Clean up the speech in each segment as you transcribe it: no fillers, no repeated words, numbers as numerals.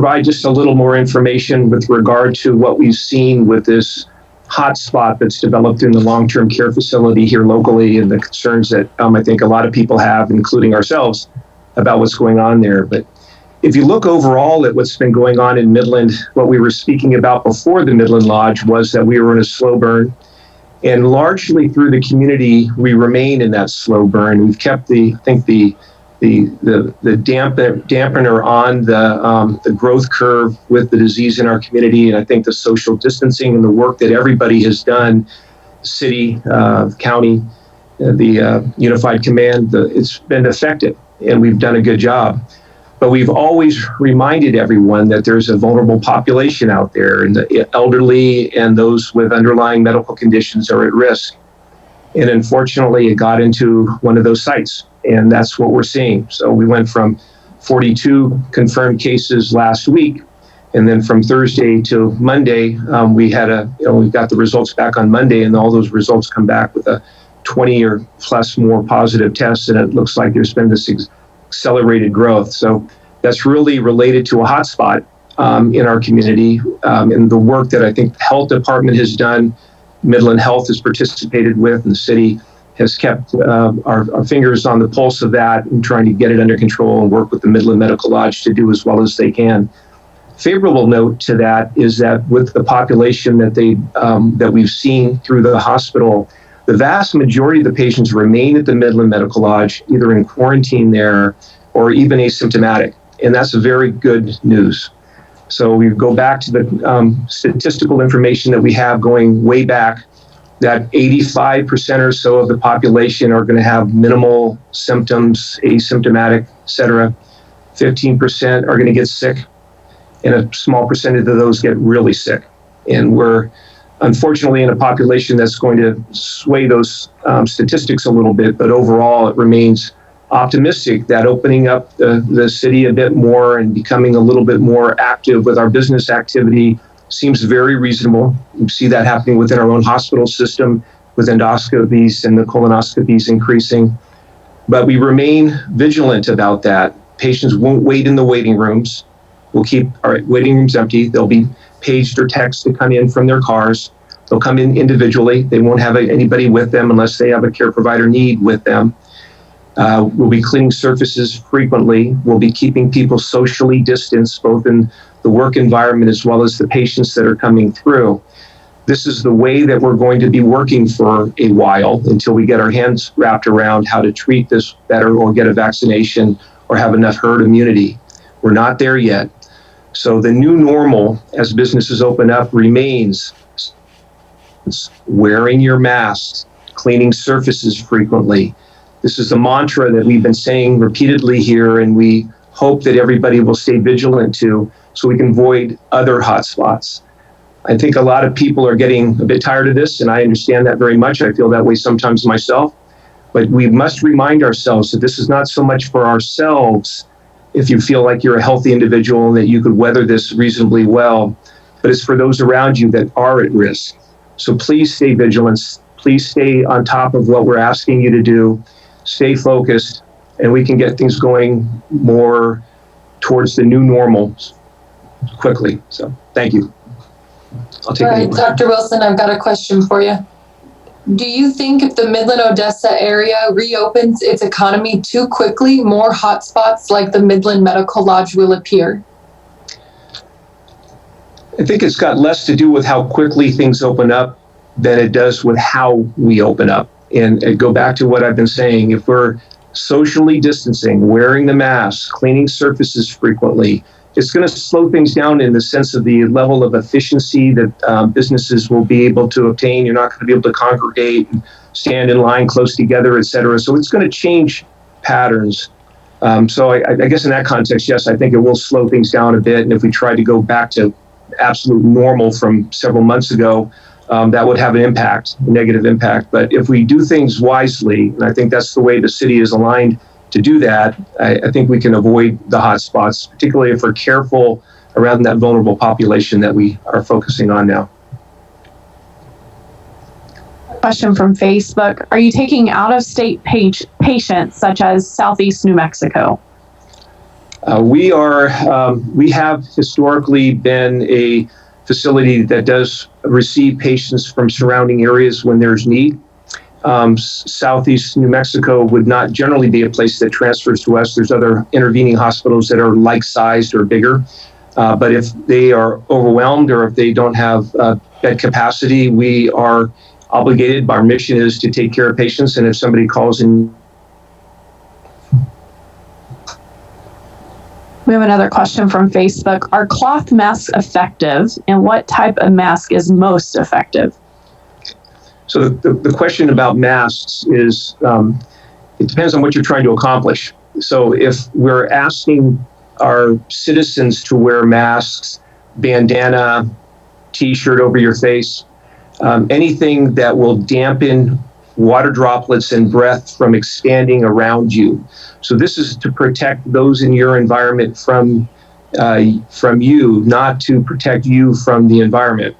provide just a little more information with regard to what we've seen with this hotspot that's developed in the long-term care facility here locally, and the concerns that I think a lot of people have, including ourselves, about what's going on there. But if you look overall at what's been going on in Midland, what we were speaking about before the Midland Lodge was that we were in a slow burn. And largely through the community, we remain in that slow burn. We've kept the dampener on the growth curve with the disease in our community. And I think the social distancing and the work that everybody has done, city, county, the unified command, it's been effective, and we've done a good job. But we've always reminded everyone that there's a vulnerable population out there, and the elderly and those with underlying medical conditions are at risk. And unfortunately, it got into one of those sites, and that's what we're seeing. So we went from 42 confirmed cases last week, and then from Thursday to Monday, we got the results back on Monday, and all those results come back with a 20 or plus more positive tests, and it looks like there's been this accelerated growth. So that's really related to a hotspot in our community, and the work that I think the health department has done, Midland Health has participated with, and the city has kept our fingers on the pulse of that and trying to get it under control and work with the Midland Medical Lodge to do as well as they can. Favorable note to that is that with the population that we've seen through the hospital, the vast majority of the patients remain at the Midland Medical Lodge, either in quarantine there or even asymptomatic. And that's very good news. So we go back to the statistical information that we have going way back, that 85% or so of the population are going to have minimal symptoms, asymptomatic, et cetera. 15% are going to get sick, and a small percentage of those get really sick. And we're unfortunately in a population that's going to sway those statistics a little bit, but overall it remains optimistic that opening up the city a bit more and becoming a little bit more active with our business activity seems very reasonable. We see that happening within our own hospital system with endoscopies and the colonoscopies increasing. But we remain vigilant about that. Patients won't wait in the waiting rooms. We'll keep our waiting rooms empty. They'll be paged or texted to come in from their cars. They'll come in individually. They won't have anybody with them unless they have a care provider need with them. We'll be cleaning surfaces frequently. We'll be keeping people socially distanced, both in the work environment as well as the patients that are coming through. This is the way that we're going to be working for a while until we get our hands wrapped around how to treat this better or get a vaccination or have enough herd immunity. We're not there yet. So the new normal as businesses open up remains wearing your mask, cleaning surfaces frequently. This is the mantra that we've been saying repeatedly here, and we hope that everybody will stay vigilant to so we can avoid other hotspots. I think a lot of people are getting a bit tired of this, and I understand that very much. I feel that way sometimes myself. But we must remind ourselves that this is not so much for ourselves, if you feel like you're a healthy individual and that you could weather this reasonably well, but it's for those around you that are at risk. So please stay vigilant. Please stay on top of what we're asking you to do. Stay focused, and we can get things going more towards the new normal quickly. So thank you. I'll take it. All right, Dr. Wilson, I've got a question for you. Do you think if the Midland-Odessa area reopens its economy too quickly, more hotspots like the Midland Medical Lodge will appear? I think it's got less to do with how quickly things open up than it does with how we open up. And go back to what I've been saying. If we're socially distancing, wearing the mask, cleaning surfaces frequently, it's going to slow things down in the sense of the level of efficiency that businesses will be able to obtain. You're not going to be able to congregate and stand in line close together, et cetera. So it's going to change patterns. So I guess in that context, yes, I think it will slow things down a bit. And if we try to go back to absolute normal from several months ago, that would have an impact, a negative impact. But if we do things wisely, and I think that's the way the city is aligned to do that, I think we can avoid the hot spots, particularly if we're careful around that vulnerable population that we are focusing on now. Question from Facebook. Are you taking out-of-state patients such as Southeast New Mexico? We have historically been a facility that does receive patients from surrounding areas when there's need. Southeast New Mexico would not generally be a place that transfers to us. There's other intervening hospitals that are like-sized or bigger. But if they are overwhelmed or if they don't have bed capacity, we are obligated. Our mission is to take care of patients. And if somebody calls in. We have another question from Facebook. Are cloth masks effective, and what type of mask is most effective? So the question about masks is, it depends on what you're trying to accomplish. So if we're asking our citizens to wear masks, bandana, t-shirt over your face, anything that will dampen water droplets and breath from expanding around you. So this is to protect those in your environment from you, not to protect you from the environment.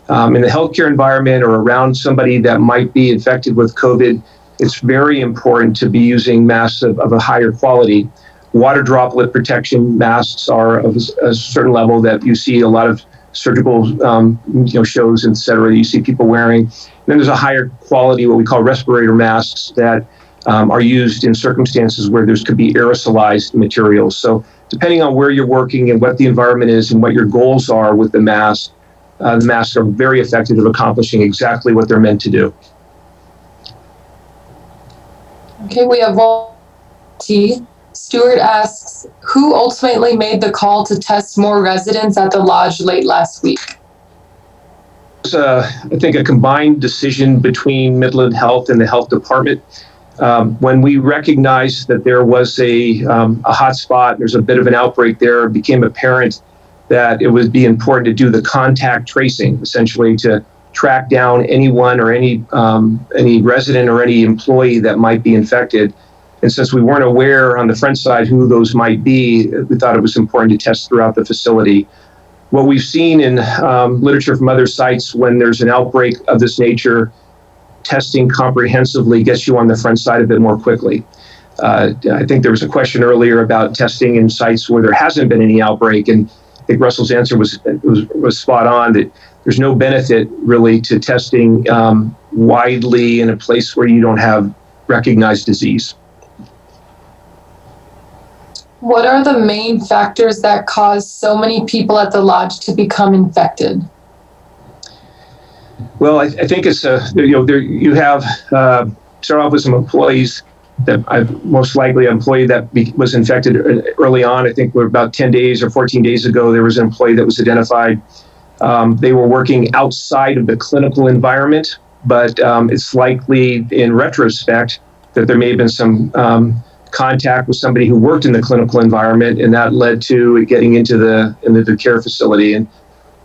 In the healthcare environment or around somebody that might be infected with COVID, it's very important to be using masks of a higher quality. Water droplet protection masks are of a certain level that you see a lot of surgical shows, et cetera, you see people wearing. And then there's a higher quality, what we call respirator masks that are used in circumstances where there could be aerosolized materials. So depending on where you're working and what the environment is and what your goals are with the masks are very effective at accomplishing exactly what they're meant to do. Okay, we have one. Stuart asks, who ultimately made the call to test more residents at the lodge late last week? It's, I think, a combined decision between Midland Health and the health department. When we recognized that there was a hot spot, there's a bit of an outbreak there, it became apparent that it would be important to do the contact tracing, essentially to track down anyone or any resident or any employee that might be infected. And since we weren't aware on the front side who those might be, we thought it was important to test throughout the facility. What we've seen in literature from other sites, when there's an outbreak of this nature, testing comprehensively gets you on the front side a bit more quickly. I think there was a question earlier about testing in sites where there hasn't been any outbreak, and I think Russell's answer was spot on, that there's no benefit really to testing widely in a place where you don't have recognized disease. What are the main factors that cause so many people at the lodge to become infected? Well, I think it's you have start off with some employees that most likely an employee that was infected early on. I think we're about 10 days or 14 days ago, there was an employee that was identified. They were working outside of the clinical environment, but it's likely in retrospect that there may have been some contact with somebody who worked in the clinical environment, and that led to it getting into the care facility. And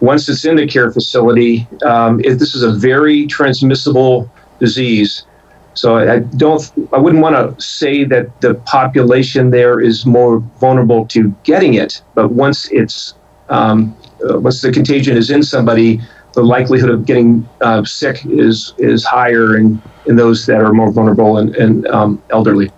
once it's in the care facility, this is a very transmissible disease. So I wouldn't want to say that the population there is more vulnerable to getting it, but once once the contagion is in somebody, the likelihood of getting sick is higher in those that are more vulnerable and elderly.